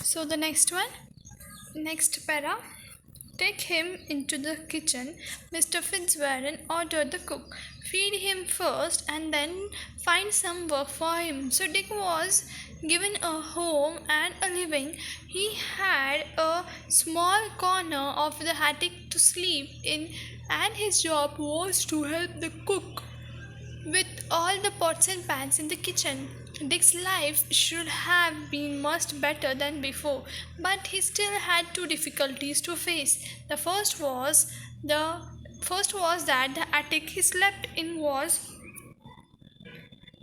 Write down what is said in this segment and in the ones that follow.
So the next para. Take him into the kitchen. Mr. Fitzwarren ordered the cook. Feed him first and then find some work for him. So Dick was given a home and a living. He had a small corner of the attic to sleep in, and his job was to help the cook with all the pots and pans in the kitchen. Dick's life should have been much better than before, but he still had two difficulties to face. The first was that the attic he slept in was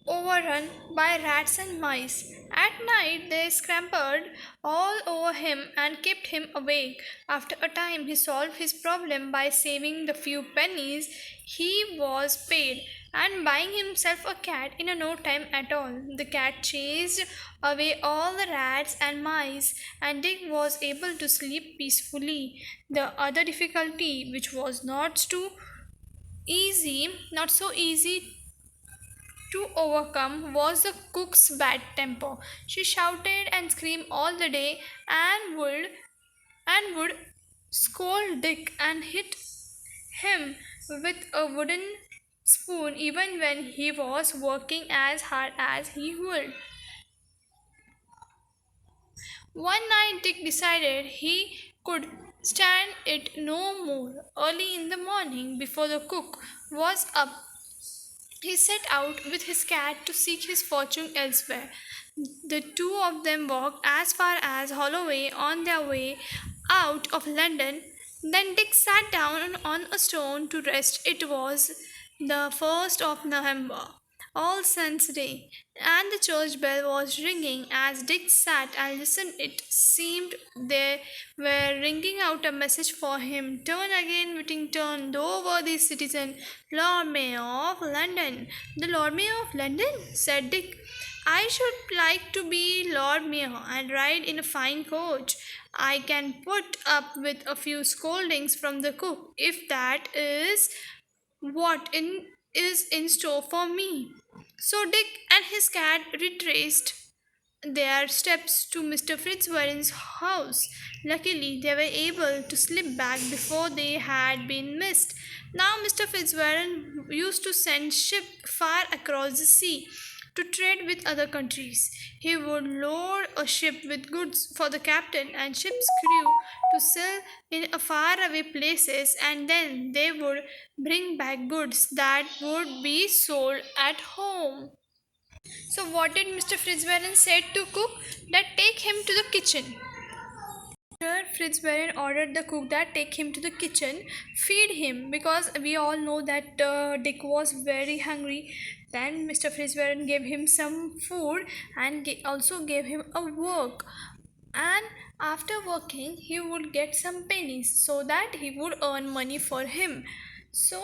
overrun by rats and mice. At night they scrambled all over him and kept him awake. After a time he solved his problem by saving the few pennies he was paid and buying himself a cat in no time at all. The cat chased away all the rats and mice, and Dick was able to sleep peacefully. The other difficulty, which was not so easy to overcome, was the cook's bad temper. She shouted and screamed all the day and would scold Dick and hit him with a wooden spoon even when he was working as hard as he would. One night Dick decided he could stand it no more. Early in the morning, before the cook was up, he set out with his cat to seek his fortune elsewhere. The two of them walked as far as Holloway on their way out of London. Then Dick sat down on a stone to rest. It was the 1st of November, All Saints' Day, and the church bell was ringing. As Dick sat and listened, it seemed they were ringing out a message for him. Turn again, Whittington, thou worthy citizen, Lord Mayor of London. The Lord Mayor of London, said Dick. I should like to be Lord Mayor and ride in a fine coach. I can put up with a few scoldings from the cook if that is what is in store for me. So Dick and his cat retraced their steps to Mr. Fitzwarren's house. Luckily, they were able to slip back before they had been missed. Now, Mr. Fitzwarren used to send ships far across the sea to trade with other countries. He would load a ship with goods for the captain and ship's crew to sell in a faraway places, and then they would bring back goods that would be sold at home. So what did Mr. Fitzwarren say to cook? That take him to the kitchen. Mr. Fitzwarren ordered the cook that take him to the kitchen, feed him, because we all know that Dick was very hungry. Then Mr. Fitzwarren gave him some food and also gave him a work. And after working, he would get some pennies so that he would earn money for him. So,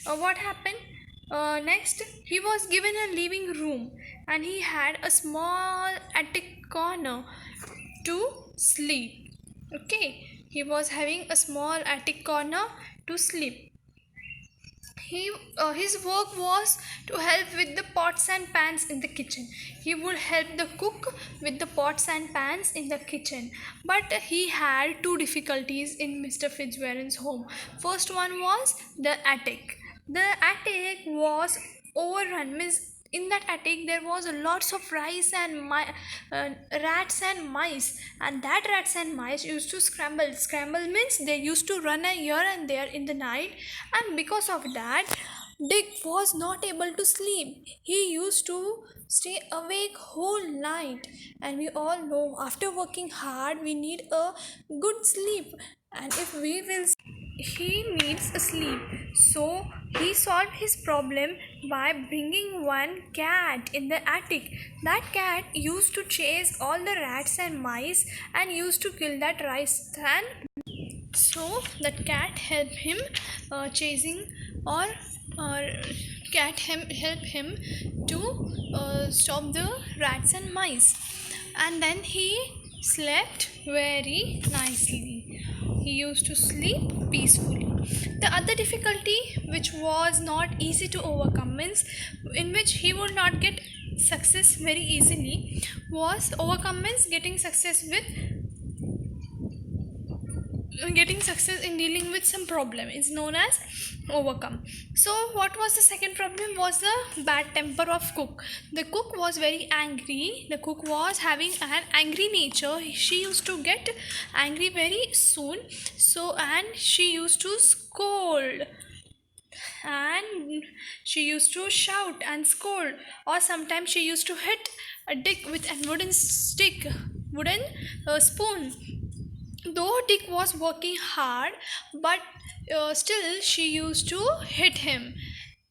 what happened? Next, he was given a living room and he had a small attic corner to sleep. Okay, he was having a small attic corner to sleep. His work was to help with the pots and pans in the kitchen. He would help the cook with the pots and pans in the kitchen. But he had two difficulties in Mr. Fitzwarren's home. First one was the attic. The attic was overrun. Means in that attic there was lots of rats and mice, and that rats and mice used to scramble means they used to run here and there in the night, and because of that Dick was not able to sleep. He used to stay awake whole night, and we all know after working hard we need a good sleep, and if we will he needs a sleep. So he solved his problem by bringing one cat in the attic. That cat used to chase all the rats and mice and used to kill that rice, and so that cat helped him chasing or help him to stop the rats and mice, and then he slept very nicely. He used to sleep peacefully. The other difficulty, which was not easy to overcome, means in which he would not get success very easily was overcome means getting success in dealing with some problem is known as overcome. So what was the second problem was the bad temper of cook. The cook was very angry. The cook was having an angry nature. She used to get angry very soon, so and she used to scold, and she used to shout and scold, or sometimes she used to hit a Dick with a wooden spoon. Though Dick was working hard, but still she used to hit him.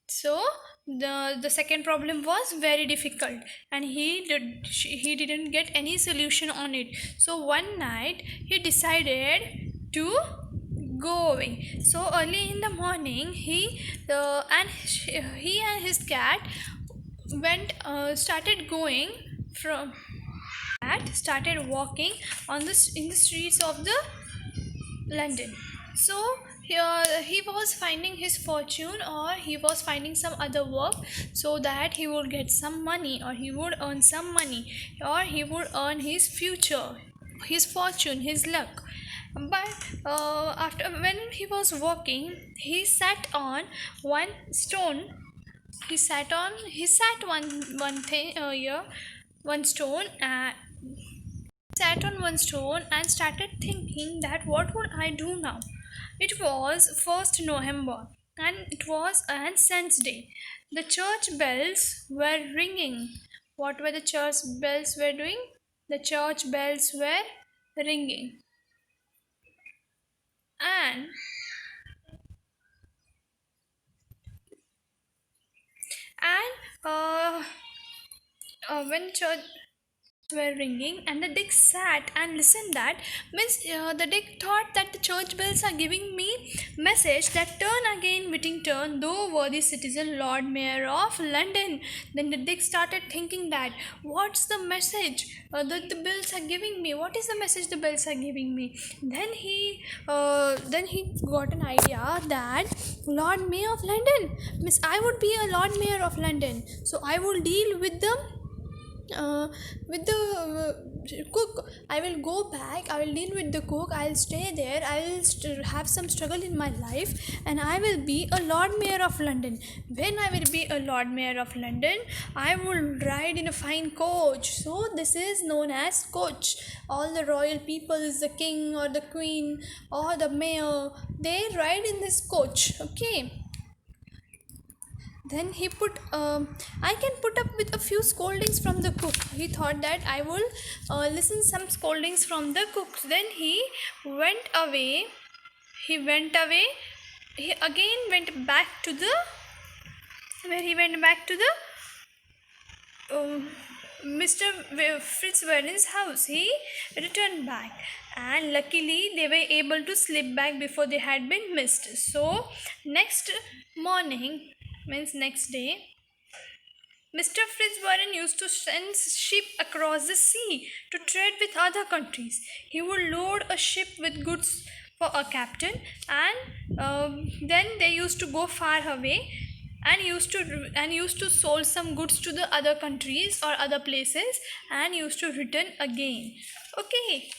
So the second problem was very difficult, and he didn't get any solution on it. So one night he decided to go away. So early in the morning, he and his cat went started going from cat started walking in the streets of the London. So he was finding his fortune, or he was finding some other work, so that he would get some money, or he would earn some money, or he would earn his future, his fortune, his luck. But after when he was walking, he sat on one stone. He sat one thing here, one stone. Sat on one stone and started thinking that what would I do now? It was 1st November, and it was an Saint's Day. The church bells were ringing. What were the church bells were doing? The church bells were ringing. And when church were ringing, and the Dick sat and listened, that means the Dick thought that the church bells are giving me message that turn again Whittington, though worthy citizen, Lord Mayor of London. Then the Dick started thinking that what's the message that the bells are giving me? What is the message the bells are giving me? Then he got an idea that Lord Mayor of London, means I would be a Lord Mayor of London, so I will deal with the cook. I will go back, I will deal with the cook, I'll stay there, I will have some struggle in my life, and I will be a Lord Mayor of London. When I will be a Lord Mayor of London, I will ride in a fine coach. So this is known as coach. All the royal people, the king or the queen or the mayor, they ride in this coach. Okay. Then he put I can put up with a few scoldings from the cook. He thought that I will listen some scoldings from the cook. Then he went away. He again went back to the where he went back to the Mr. Fitzwarren's house. He returned back, and luckily they were able to slip back before they had been missed. So next morning, means next day, Mr. Fitzwarren used to send ship across the sea to trade with other countries. He would load a ship with goods for a captain, and then they used to go far away and used to sold some goods to the other countries or other places, and used to return again. Okay.